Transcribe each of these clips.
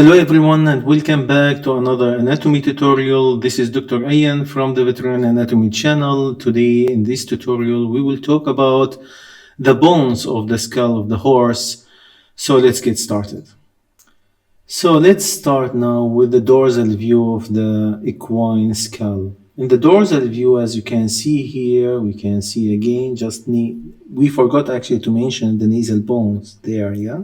Hello everyone and welcome back to another anatomy tutorial. This is Dr. Alaiyan from the Veterinary Anatomy channel. Today in this tutorial we will talk about the bones of the skull of the horse. So let's get started. So let's start now with the dorsal view of the equine skull. In the dorsal view, as you can see here, we can see again we forgot actually to mention the nasal bones there, yeah?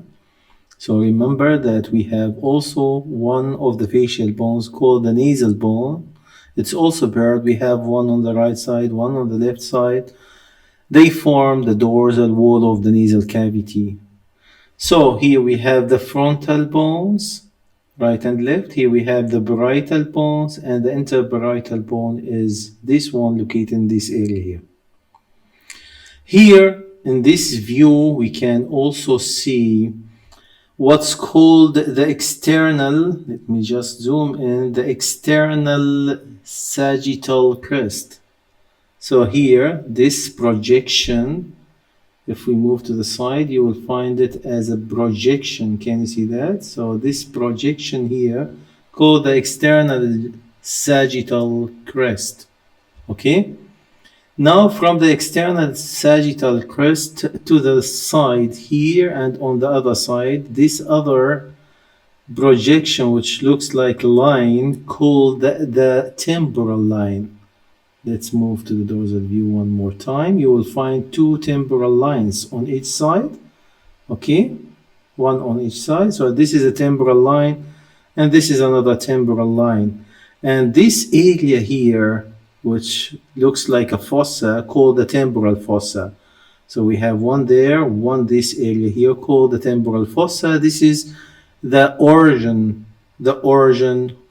So remember that we have also one of the facial bones called the nasal bone. It's also paired. We have one on the right side, one on the left side. They form the dorsal wall of the nasal cavity. So here we have the frontal bones, right and left. Here we have the parietal bones, and the interparietal bone is this one located in this area here. Here in this view, we can also see what's called the external, let me just zoom in, the external sagittal crest. So here, this projection, if we move to the side, you will find it as a projection. Can you see that? So this projection here, called the external sagittal crest. Okay? Now from the external sagittal crest to the side here and on the other side, this other projection which looks like a line called the temporal line. Let's move to the dorsal view one more time. You will find two temporal lines on each side. Okay, one on each side. So this is a temporal line and this is another temporal line. And this area here, which looks like a fossa, called the temporal fossa. So we have one there, one this area here called the temporal fossa. This is the origin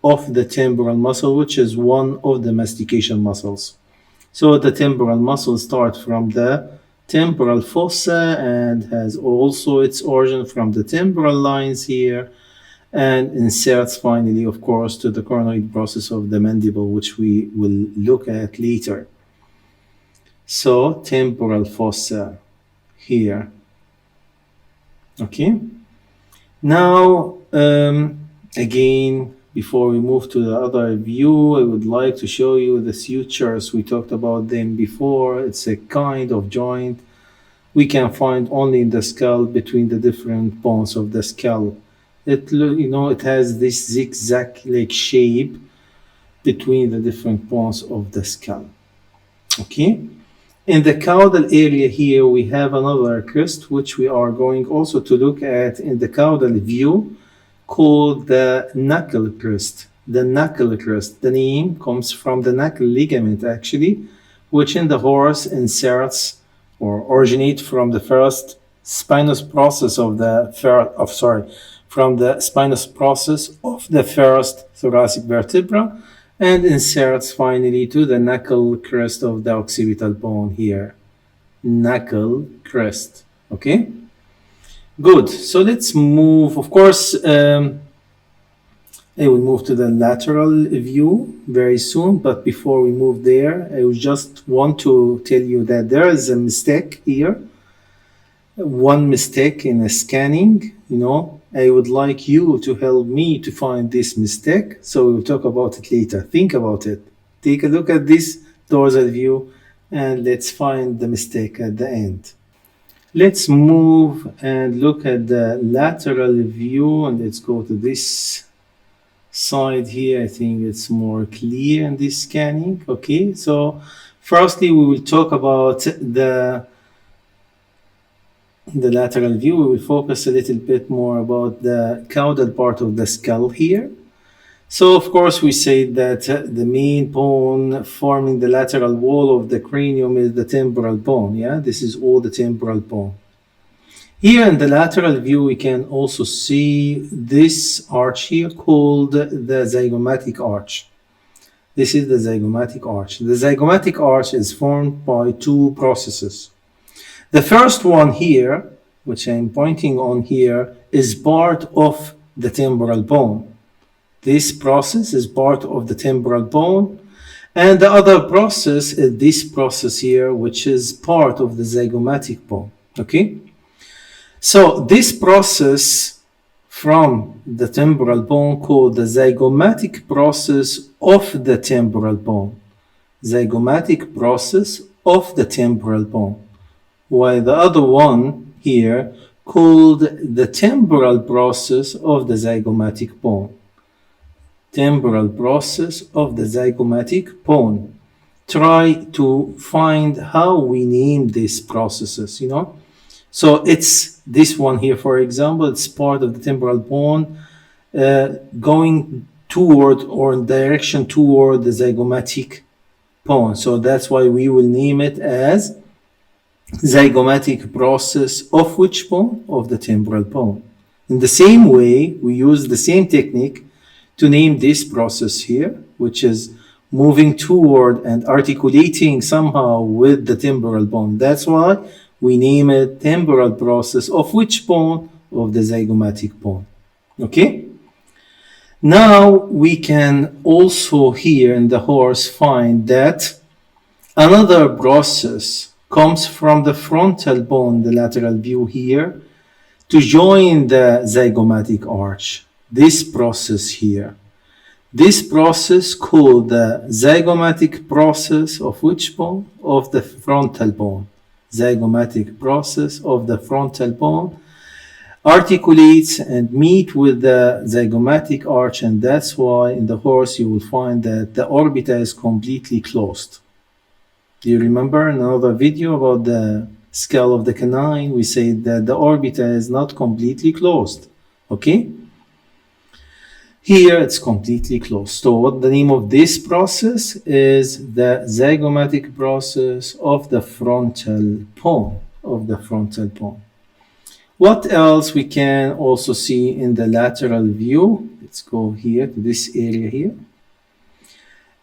of the temporal muscle, which is one of the mastication muscles. So the temporal muscle starts from the temporal fossa and has also its origin from the temporal lines here, and inserts finally, of course, to the coronoid process of the mandible, which we will look at later. So temporal fossa here. Okay. Now, again, before we move to the other view, I would like to show you the sutures. We talked about them before. It's a kind of joint we can find only in the skull between the different bones of the skull. It has this zigzag-like shape between the different bones of the skull. Okay. In the caudal area here, we have another crest, which we are going also to look at in the caudal view, called the knuckle crest. The knuckle crest. The name comes from the knuckle ligament, actually, which in the horse inserts or originates from the first spinous process of the first thoracic vertebra, and inserts finally to the knuckle crest of the occipital bone here. Knuckle crest. Okay? Good. So let's move. Of course, I will move to the lateral view very soon, but before we move there, I just want to tell you that there is a mistake here. One mistake in a scanning, I would like you to help me to find this mistake. So we'll talk about it later. Think about it. Take a look at this dorsal view and let's find the mistake at the end. Let's move and look at the lateral view, and let's go to this side here. I think it's more clear in this scanning. Okay, so firstly we will talk about the lateral view. We will focus a little bit more about the caudal part of the skull here. So of course we say that the main bone forming the lateral wall of the cranium is the temporal bone. Yeah, this is all the temporal bone. Here in the lateral view we can also see this arch here called the zygomatic arch. This is the zygomatic arch. The zygomatic arch is formed by two processes. The first one here, which I'm pointing on here, is part of the temporal bone. This process is part of the temporal bone. And the other process is this process here, which is part of the zygomatic bone. Okay? So this process from the temporal bone called the zygomatic process of the temporal bone. Zygomatic process of the temporal bone. While the other one here called the temporal process of the zygomatic bone. Temporal process of the zygomatic bone. Try to find how we name these processes, you know. So it's this one here, for example, it's part of the temporal bone going toward or in direction toward the zygomatic bone. So that's why we will name it as zygomatic process of which bone? Of the temporal bone. In the same way, we use the same technique to name this process here, which is moving toward and articulating somehow with the temporal bone. That's why we name it temporal process of which bone? Of the zygomatic bone. Okay? Now we can also here in the horse find that another process comes from the frontal bone, the lateral view here, to join the zygomatic arch. This process here. This process called the zygomatic process of which bone? Of the frontal bone. Zygomatic process of the frontal bone articulates and meet with the zygomatic arch, and that's why in the horse you will find that the orbita is completely closed. Do you remember in another video about the skull of the canine? We said that the orbita is not completely closed. Okay? Here it's completely closed. So what the name of this process is the zygomatic process of the frontal bone. What else we can also see in the lateral view? Let's go here to this area here.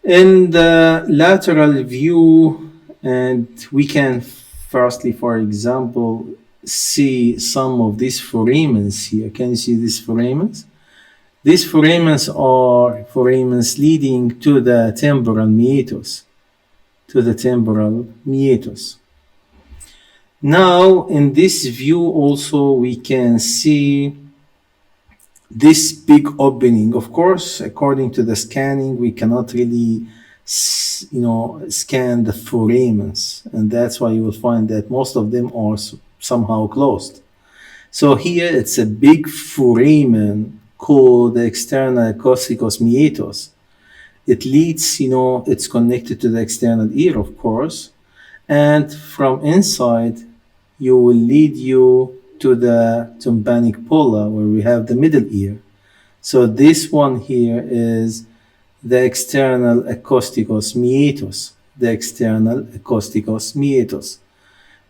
In the lateral view, and we can firstly, for example, see some of these foramens here. Can you see these foramens? These foramens are foramens leading to the temporal meatus. Now, in this view also, we can see this big opening. Of course, according to the scanning, we cannot really, scan the foramens, and that's why you will find that most of them are somehow closed. So here it's a big foramen called the external costicus meatus. It leads, it's connected to the external ear, of course, and from inside, you will lead you to the tympanic polla, where we have the middle ear. So this one here is the external costicus meatus.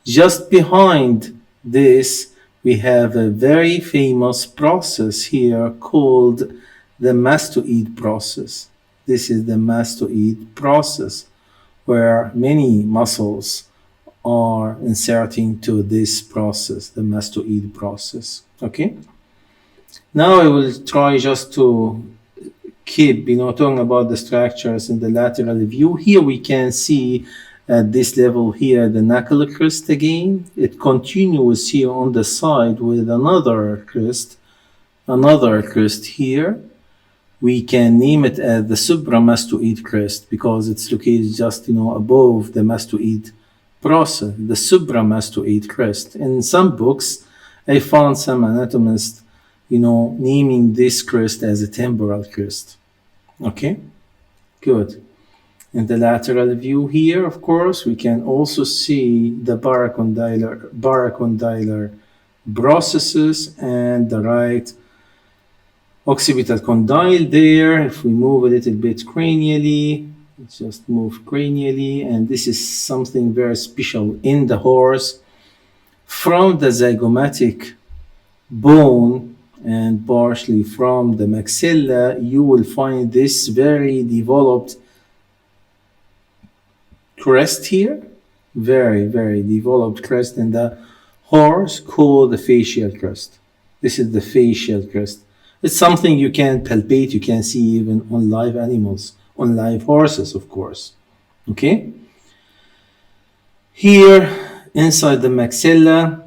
Just behind this, we have a very famous process here called the mastoid process. This is the mastoid process, where many muscles are inserting to this process, the mastoid process. Okay? Now I will try just to keep, talking about the structures in the lateral view. Here we can see at this level here the knuckle crest again. It continues here on the side with another crest here. We can name it as the supramastoid crest because it's located just, above the mastoid process, the supramastoid crest. In some books, I found some anatomists, naming this crest as a temporal crest. Okay, good. In the lateral view here, of course, we can also see the paracondylar processes and the right occipital condyle there. If we move a little bit cranially, let's just move cranially, and this is something very special in the horse. From the zygomatic bone and partially from the maxilla, you will find this very developed crest here, very, very developed crest in the horse called the facial crest. This is the facial crest. It's something you can palpate, you can see even on live animals, on live horses, of course. Okay? Here, inside the maxilla,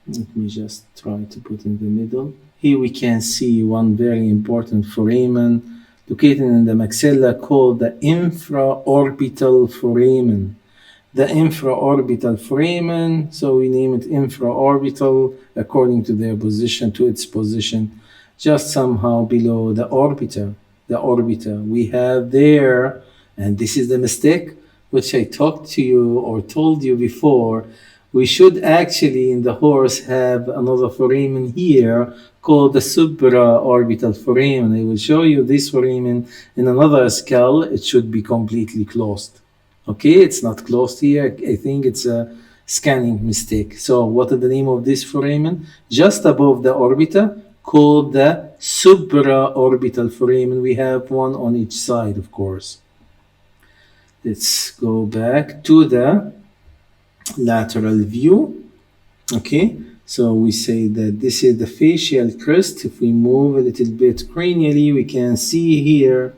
let me just try to put in the middle. Here we can see one very important foramen located in the maxilla called the infraorbital foramen. The infraorbital foramen, so we name it infraorbital according to their position, to its position, just somehow below the orbiter. The orbiter we have there, and this is the mistake which I talked to you or told you before. We should actually in the horse have another foramen here called the supraorbital foramen. I will show you this foramen in another skull. It should be completely closed. Okay, it's not closed here. I think it's a scanning mistake. So what is the name of this foramen? Just above the orbiter, called the supraorbital foramen. We have one on each side, of course. Let's go back to the lateral view. Okay, so we say that this is the facial crest. If we move a little bit cranially, we can see here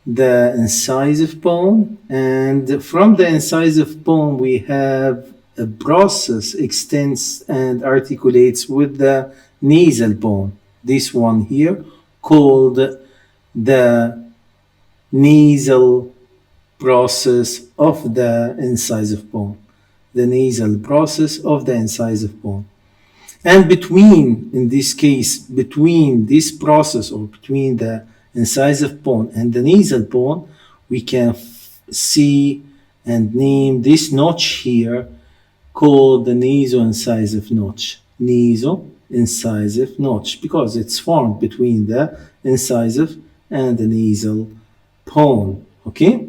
the incisive bone, and from the incisive bone we have a process extends and articulates with the nasal bone, this one here called the nasal process of the incisive bone, the nasal process of the incisive bone. And between, in this case, between this process or between the incisive bone and the nasal bone, we can see and name this notch here called the naso-incisive notch. Naso-incisive notch, because it's formed between the incisive and the nasal bone. Okay?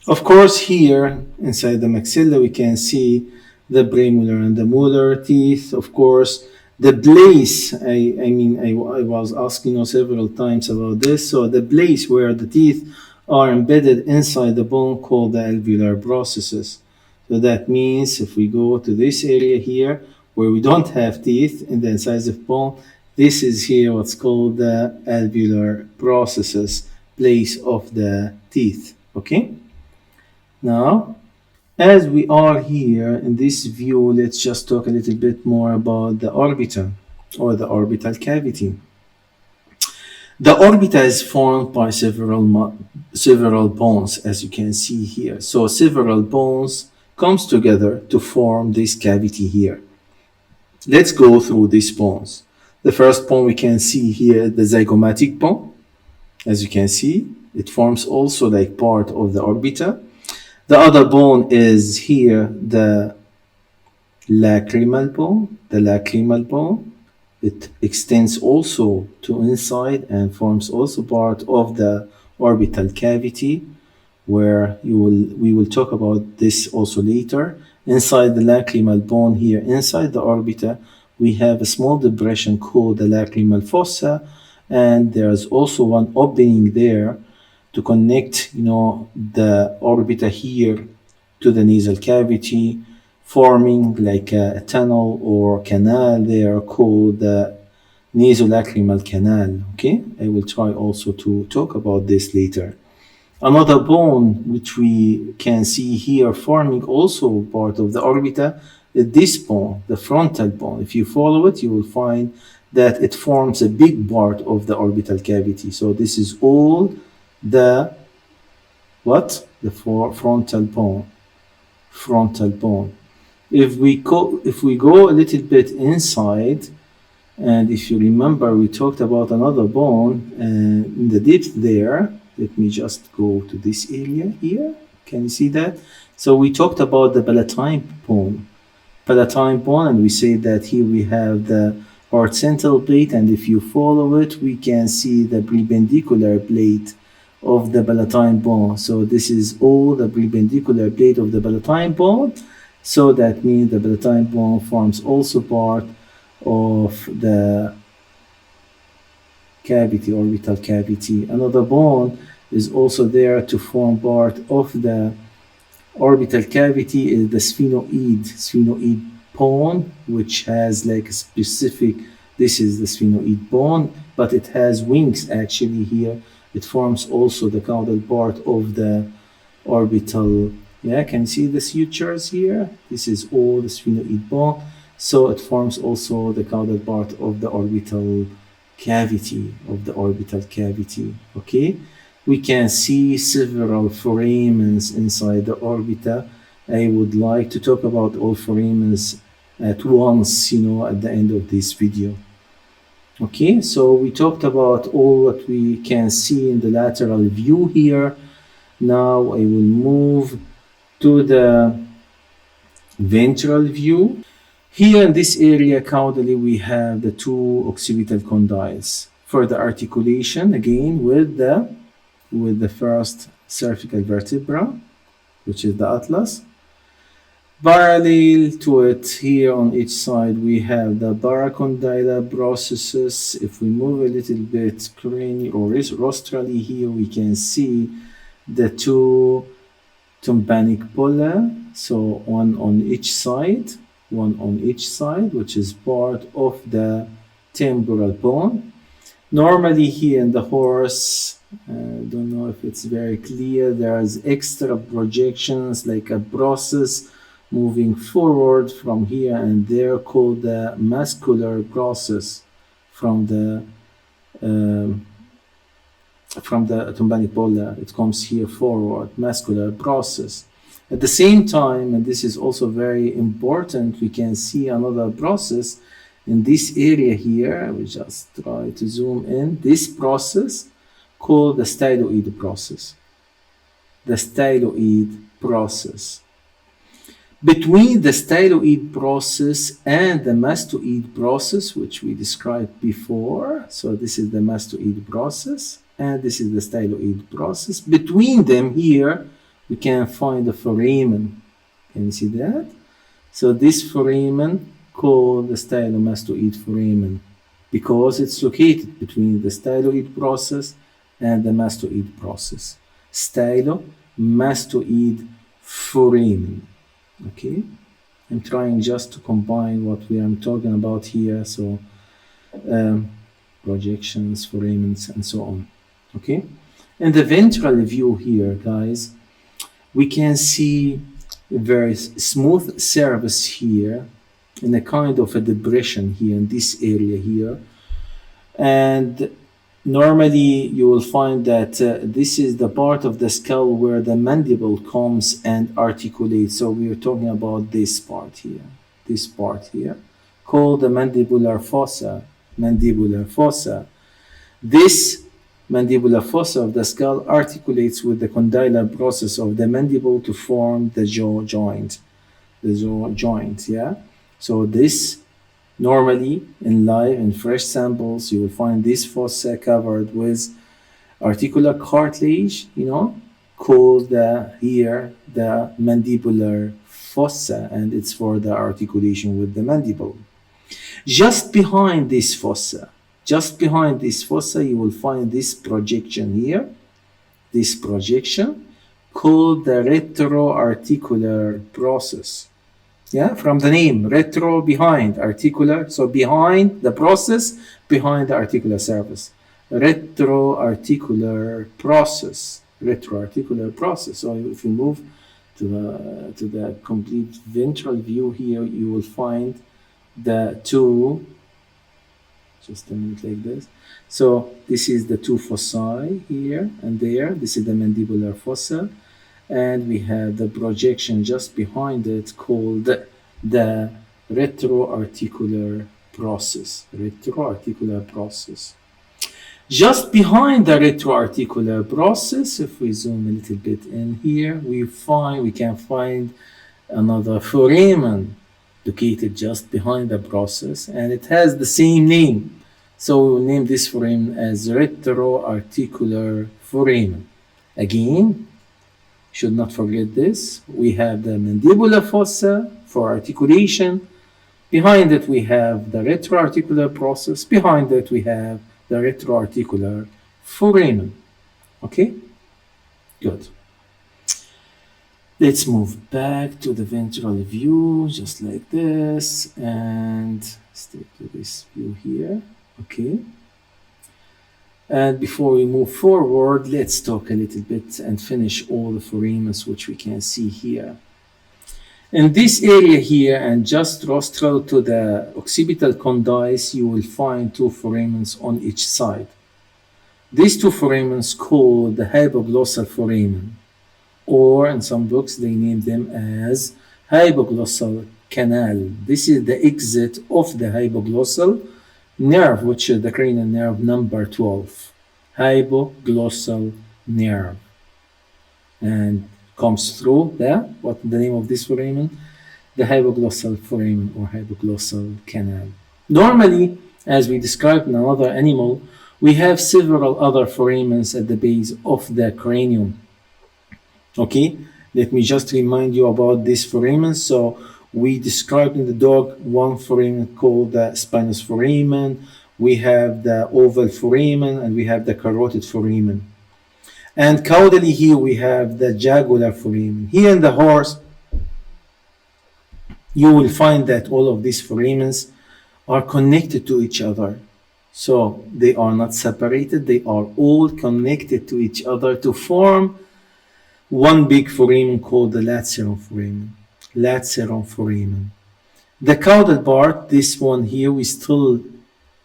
Of course, here inside the maxilla, we can see the premolar and the molar teeth. Of course, the place, I was asking you several times about this. So the place where the teeth are embedded inside the bone called the alveolar processes. So that means if we go to this area here where we don't have teeth in the incisive bone, this is here what's called the alveolar processes, place of the teeth. Okay? Now, as we are here in this view, let's just talk a little bit more about the orbital or the orbital cavity. The orbita is formed by several bones, as you can see here. So several bones comes together to form this cavity here. Let's go through these bones. The first bone we can see here, the zygomatic bone. As you can see, it forms also like part of the orbita. The other bone is here, the lacrimal bone. The lacrimal bone, it extends also to inside and forms also part of the orbital cavity, where we will talk about this also later. Inside the lacrimal bone here, inside the orbita, we have a small depression called the lacrimal fossa, and there's also one opening there to connect, the orbita here to the nasal cavity, forming like a tunnel or canal there called the nasolacrimal canal. Okay, I will try also to talk about this later. Another bone which we can see here forming also part of the orbita is this bone, the frontal bone. If you follow it, you will find that it forms a big part of the orbital cavity. So this is all the frontal bone. If we go a little bit inside, and if you remember, we talked about another bone in the depth there. Let me just go to this area here. Can you see that? So we talked about the palatine bone, and we say that here we have the horizontal plate, and if you follow it, we can see the perpendicular plate of the palatine bone. So this is all the perpendicular plate of the palatine bone. So that means the palatine bone forms also part of the cavity, orbital cavity. Another bone is also there to form part of the orbital cavity is the sphenoid bone, which has like a specific, this is the sphenoid bone, but it has wings actually here. It forms also the caudal part of the orbital. Yeah, can you see the sutures here? This is all the sphenoid bone. So it forms also the caudal part of the orbital cavity, okay? We can see several foramens inside the orbita. I would like to talk about all foramens at once, at the end of this video. Okay, so we talked about all what we can see in the lateral view here. Now I will move to the ventral view. Here in this area caudally we have the two occipital condyles for the articulation, again with the first cervical vertebra, which is the atlas. Parallel to it, here on each side we have the paracondylar processes. If we move a little bit cranial or rostrally, here we can see the two tympanic bulla, so one on each side, which is part of the temporal bone. Normally here in the horse, I don't know if it's very clear, there's extra projections like a process moving forward from here and there called the muscular process from the tympanic bulla. It comes here forward, muscular process. At the same time, and this is also very important, we can see another process in this area here. I will just try to zoom in. This process called the styloid process. The styloid process. Between the styloid process and the mastoid process, which we described before, so this is the mastoid process and this is the styloid process. Between them here, we can find the foramen. Can you see that? So this foramen called the stylomastoid foramen because it's located between the styloid process and the mastoid process. Stylomastoid foramen. Okay, I'm trying just to combine what we are talking about here. So projections, foramens, and so on. Okay, in the ventral view here, guys, we can see a very smooth surface here in a kind of a depression here in this area here. And normally you will find that this is the part of the skull where the mandible comes and articulates. So we are talking about this part here, called the mandibular fossa. This mandibular fossa of the skull articulates with the condylar process of the mandible to form the jaw joint. Yeah. So this normally in live and fresh samples, you will find this fossa covered with articular cartilage, called the mandibular fossa, and it's for the articulation with the mandible. Just behind this fossa, you will find this projection here, called the retroarticular process. Yeah, from the name, retro, behind, articular, so behind the process, behind the articular surface. Retroarticular process. So if you move to the complete ventral view here, you will find the two, just a minute like this. So this is the two fossae here and there. This is the mandibular fossa. And we have the projection just behind it called the retroarticular process. Just behind the retroarticular process, if we zoom a little bit in here, we can find another foramen located just behind the process, and it has the same name. So we will name this foramen as retroarticular foramen. Again, should not forget this. We have the mandibular fossa for articulation. Behind it, we have the retroarticular process. Behind it, we have the retroarticular foramen. Okay? Good. Let's move back to the ventral view, just like this, and stick to this view here. Okay. And before we move forward, let's talk a little bit and finish all the foramens which we can see here. In this area here and just rostral to the occipital condyles, you will find two foramens on each side. These two foramens called the hypoglossal foramen, or in some books they name them as hypoglossal canal. This is the exit of the hypoglossal nerve, which is the cranial nerve number 12. Hypoglossal nerve. And comes through what the name of this foramen? The hypoglossal foramen or hypoglossal canal. Normally, as we described in another animal, we have several other foramens at the base of the cranium. Okay, let me just remind you about this foramen. So we described in the dog one foramen called the spinous foramen. We have the oval foramen and we have the carotid foramen. And caudally here we have the jugular foramen. Here in the horse, you will find that all of these foramens are connected to each other. So they are not separated, they are all connected to each other to form one big foramen called the lateral foramen. Lateral foramen. The caudal part, this one here, we still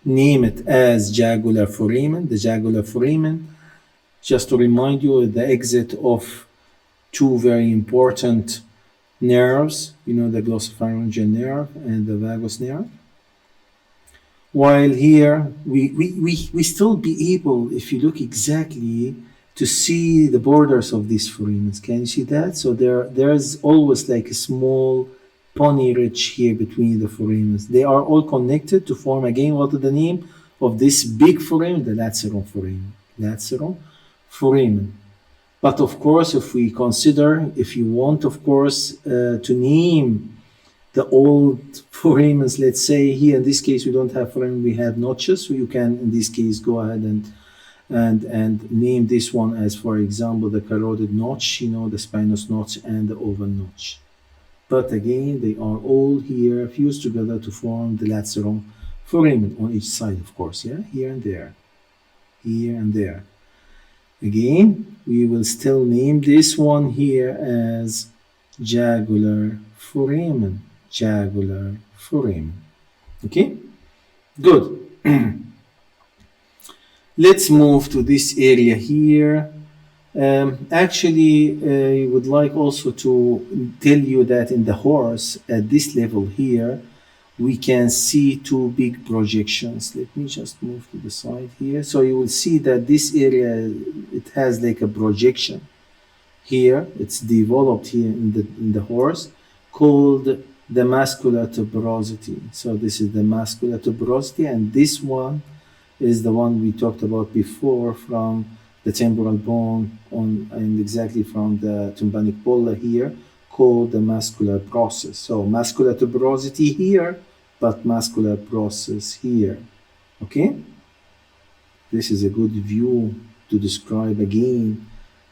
name it as jugular foramen, the jugular foramen. Just to remind you, the exit of two very important nerves, you know, the glossopharyngeal nerve and the vagus nerve. While here, we still be able, if you look exactly, to see the borders of these foramens. Can you see that? So there's always like a small pony ridge here between the foramens. They are all connected to form again, what is the name of this big foramen? The lateral foramen. Lateral foramen. But of course, if we consider, if you want, of course, to name the old foramens, let's say here in this case we don't have foramen, we have notches. So you can, in this case, go ahead and name this one as, for example, the carotid notch, you know, the spinous notch and the oval notch. But again, they are all here fused together to form the lateral foramen on each side, of course, yeah, here and there, here and there. Again, we will still name this one here as jugular foramen, jugular foramen. Okay, good. Let's move to this area here. Actually, I would like also to tell you that in the horse, at this level here, we can see two big projections. Let me just move to the side here. So you will see that this area, it has like a projection here. It's developed here in the horse called the muscular tuberosity. So this is the muscular tuberosity, and this one is the one we talked about before from the temporal bone on and exactly from the tympanic bulla here, called the muscular process. So muscular tuberosity here, but muscular process here. Okay? This is a good view to describe again.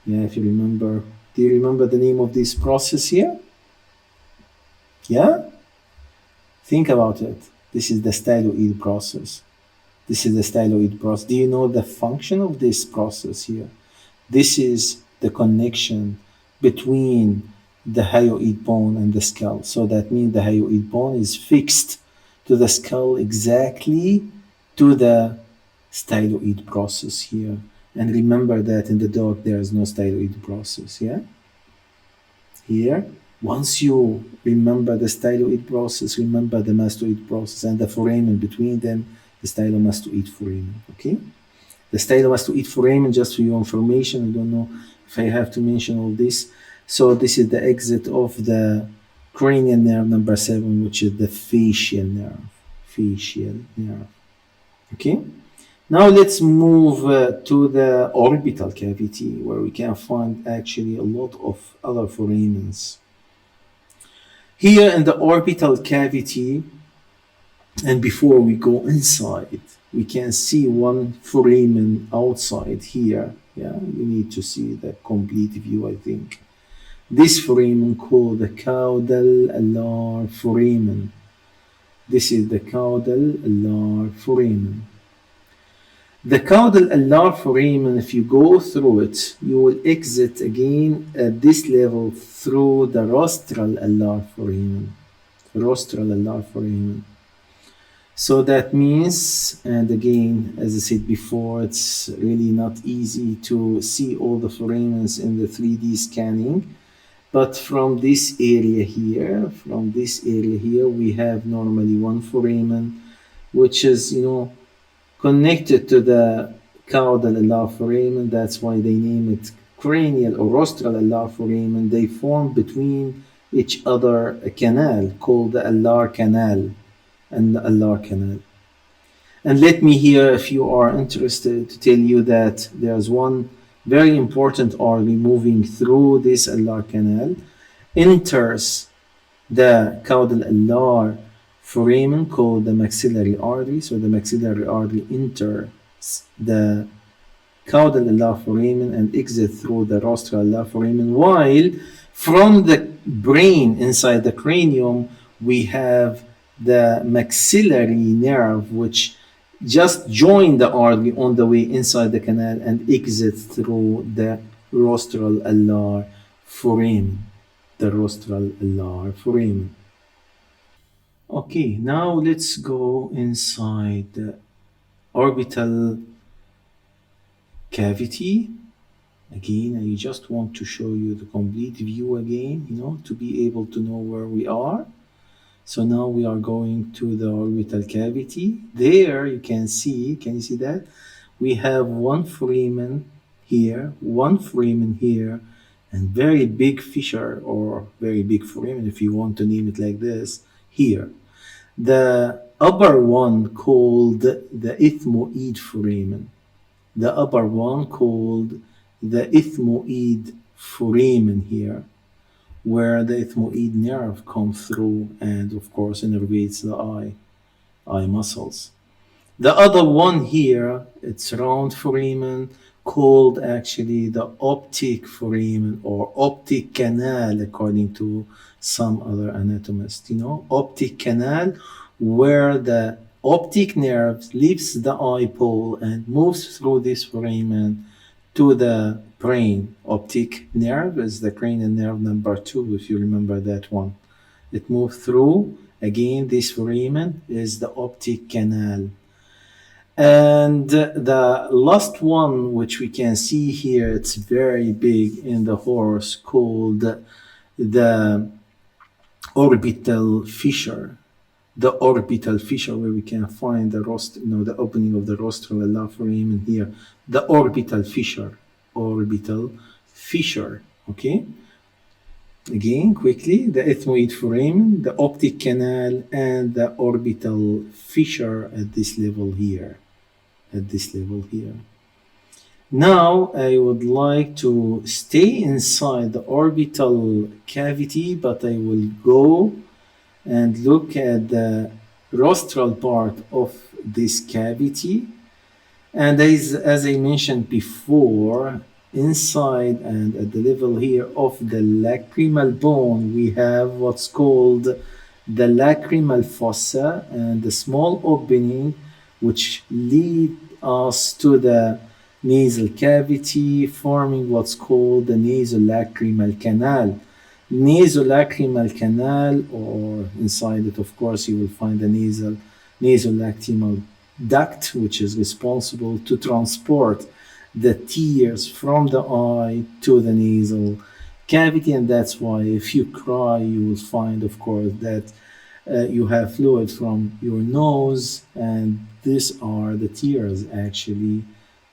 Yeah, if you remember. Do you remember the name of this process here? Yeah? Think about it. This is the styloid process. This is the styloid process. Do you know the function of this process here? This is the connection between the hyoid bone and the skull. So that means the hyoid bone is fixed to the skull exactly to the styloid process here. And remember that in the dog there is no styloid process, yeah? Here, once you remember the styloid process, remember the mastoid process and the foramen between them, the stylomastoid foramen, okay? The stylomastoid foramen, just for your information, I don't know if I have to mention all this. So this is the exit of the cranial nerve number 7, which is the facial nerve. Facial nerve. Okay? Now let's move to the orbital cavity, where we can find actually a lot of other foramens. Here in the orbital cavity, and before we go inside, we can see one foramen outside here. Yeah, you need to see the complete view, I think. This foramen called the caudal alar foramen. This is the caudal alar foramen. The caudal alar foramen, if you go through it, you will exit again at this level through the rostral alar foramen. Rostral alar foramen. So that means, and again, as I said before, it's really not easy to see all the foramens in the 3D scanning. But from this area here, we have normally one foramen, which is, connected to the caudal alar foramen. That's why they name it cranial or rostral alar foramen. They form between each other a canal called the alar canal and the alar canal. And let me here, if you are interested, to tell you that there's one very important artery moving through this alar canal, enters the caudal alar foramen called the maxillary artery. So the maxillary artery enters the caudal alar foramen and exit through the rostral alar foramen, while from the brain inside the cranium we have the maxillary nerve, which just join the artery on the way inside the canal and exit through the rostral alar foramen. The rostral alar foramen. Okay, now let's go inside the orbital cavity. Again, I just want to show you the complete view again, to be able to know where we are. So now we are going to the orbital cavity. There you can you see that? We have one foramen here, and very big fissure, or very big foramen, if you want to name it like this, here. The upper one called the ethmoid foramen. The upper one called the ethmoid foramen here, where the ethmoid nerve comes through and of course innervates the eye muscles. The other one here, it's round foramen, called actually the optic foramen or optic canal, according to some other anatomists. Optic canal, where the optic nerve leaves the eye pole and moves through this foramen to the brain. Optic nerve is the cranial nerve number 2, if you remember that one. It moves through, again, this foramen is the optic canal. And the last one, which we can see here, it's very big in the horse, called the orbital fissure. The orbital fissure, where we can find the the opening of the rostral alar foramen here. The orbital fissure. Okay. Again, quickly, the ethmoid foramen, the optic canal, and the orbital fissure at this level here. Now, I would like to stay inside the orbital cavity, but I will go and look at the rostral part of this cavity. And as I mentioned before, inside and at the level here of the lacrimal bone, we have what's called the lacrimal fossa and the small opening which lead us to the nasal cavity, forming what's called the nasolacrimal canal. Nasolacrimal canal, or inside it, of course, you will find the nasolacrimal duct, which is responsible to transport the tears from the eye to the nasal cavity. And that's why if you cry, you will find, of course, that you have fluid from your nose, and these are the tears actually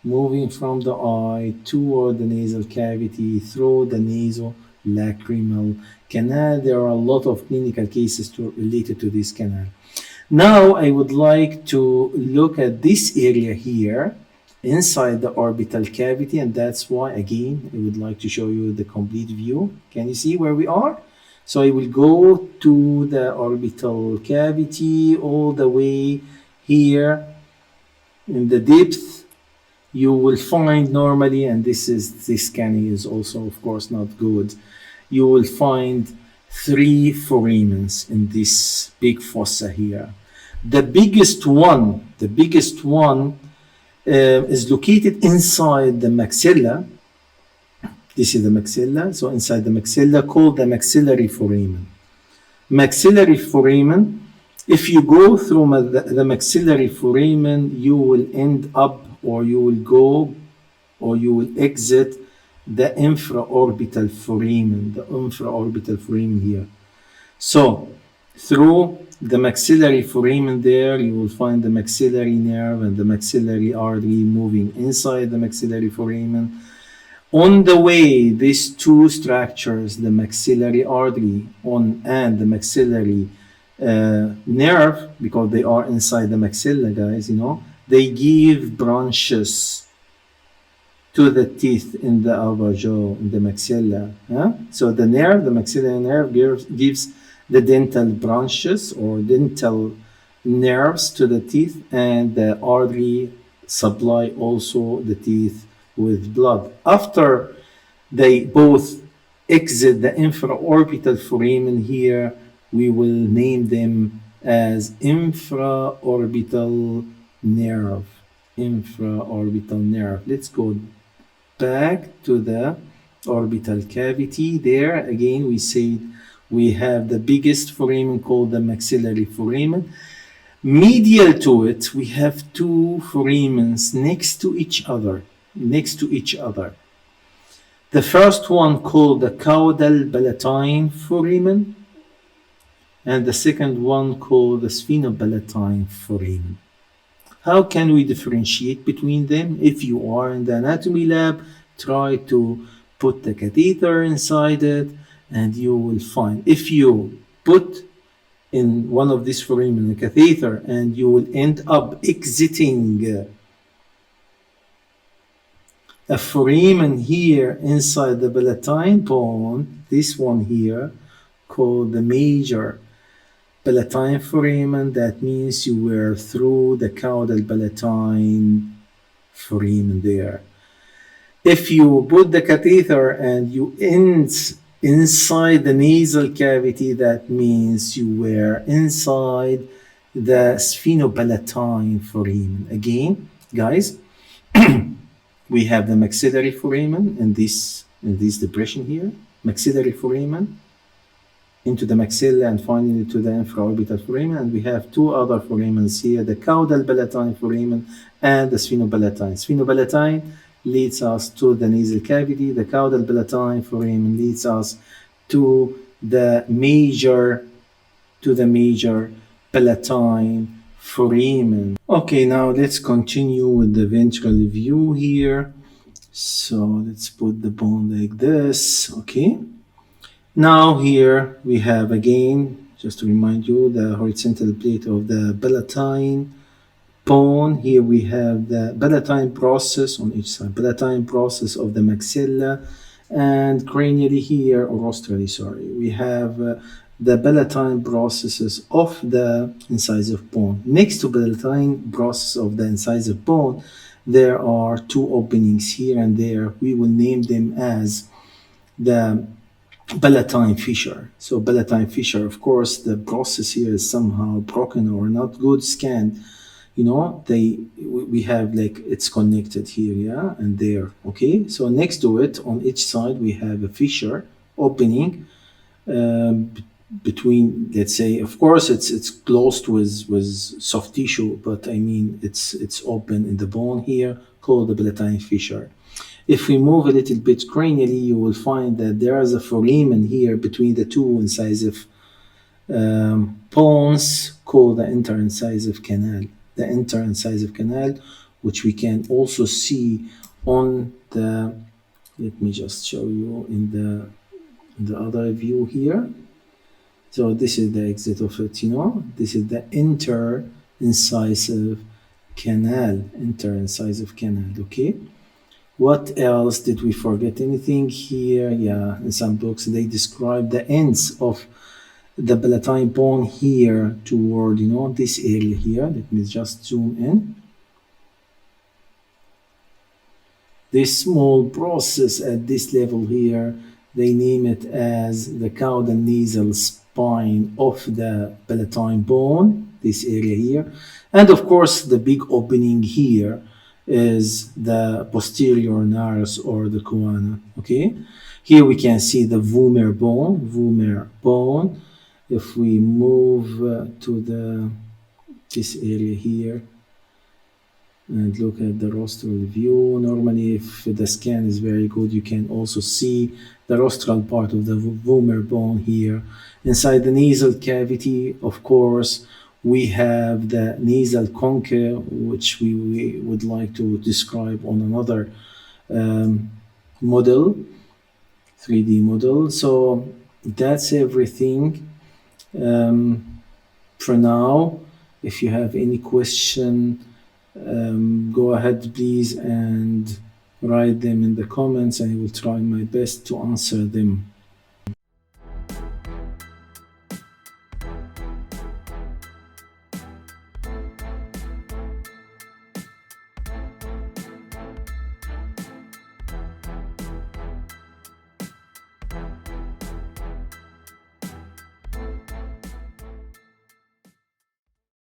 moving from the eye toward the nasal cavity through the nasolacrimal canal. There are a lot of clinical cases related to this canal. Now I would like to look at this area here inside the orbital cavity, and that's why, again, I would like to show you the complete view. Can you see where we are? So I will go to the orbital cavity all the way here in the depth. You will find normally, and this scanning is also, of course, not good, you will find 3 foramens in this big fossa here. The biggest one is located inside the maxilla. This is the maxilla. So inside the maxilla, called the maxillary foramen. Maxillary foramen, if you go through the maxillary foramen, you will end up, or you will go, or you will exit the infraorbital foramen, here. So through the maxillary foramen there, you will find the maxillary nerve and the maxillary artery moving inside the maxillary foramen. On the way, these two structures, the maxillary artery and the maxillary nerve, because they are inside the maxilla, guys, they give branches to the teeth in the upper jaw, in the maxilla. So the maxillary nerve gives the dental branches or dental nerves to the teeth, and the artery supply also the teeth with blood. After they both exit the infraorbital foramen here, we will name them as infraorbital nerve. Let's go back to the orbital cavity. There again, we said we have the biggest foramen called the maxillary foramen. Medial to it, we have two foramens next to each other. The first one called the caudal palatine foramen, and the second one called the sphenopalatine foramen. How can we differentiate between them? If you are in the anatomy lab, try to put the catheter inside it, and you will find, if you put in one of these foramen a catheter, and you will end up exiting a foramen here inside the palatine bone, this one here, called the major palatine foramen. That means you were through the caudal palatine foramen there. If you put the catheter and you end inside the nasal cavity, that means you were inside the sphenopalatine foramen. Again, guys, we have the maxillary foramen in this depression here, maxillary foramen into the maxilla and finally to the infraorbital foramen, and we have two other foramens here, the caudal palatine foramen and the sphenopalatine. Sphenopalatine leads us to the nasal cavity, the caudal palatine foramen leads us to the major palatine foramen. Okay, now let's continue with the ventral view here. So let's put the bone like this. Okay, now here we have, again, just to remind you, the horizontal plate of the palatine bone. Here we have the palatine process on each side, palatine process of the maxilla, and cranially here, or rostrally, sorry, we have the palatine processes of the incisive bone. Next to palatine process of the incisive bone, there are two openings here and there. We will name them as the palatine fissure. So palatine fissure, of course, the process here is somehow broken or not good scanned. We have like it's connected here, yeah, and there. Okay, so next to it on each side we have a fissure opening between, let's say, of course it's closed with soft tissue, but I mean it's open in the bone here, called the palatine fissure. If we move a little bit cranially, you will find that there is a foramen here between the two incisive bones called the interincisive canal. The interincisive canal, which we can also see on the, let me just show you in the other view here. So this is the exit of it, this is the interincisive canal, okay? What else? Did we forget anything here? Yeah, in some books they describe the ends of the palatine bone here toward, this area here. Let me just zoom in. This small process at this level here, they name it as the caudal nasal spine of the palatine bone, this area here. And of course, the big opening here is the posterior nares or the choana. Okay, here we can see the vomer bone. If we move to this area here and look at the rostral view, normally if the scan is very good, you can also see the rostral part of the vomer bone here. Inside the nasal cavity, of course, we have the nasal concha, which we would like to describe on another model, 3D model. So that's everything for now. If you have any question, go ahead please and write them in the comments, and I will try my best to answer them.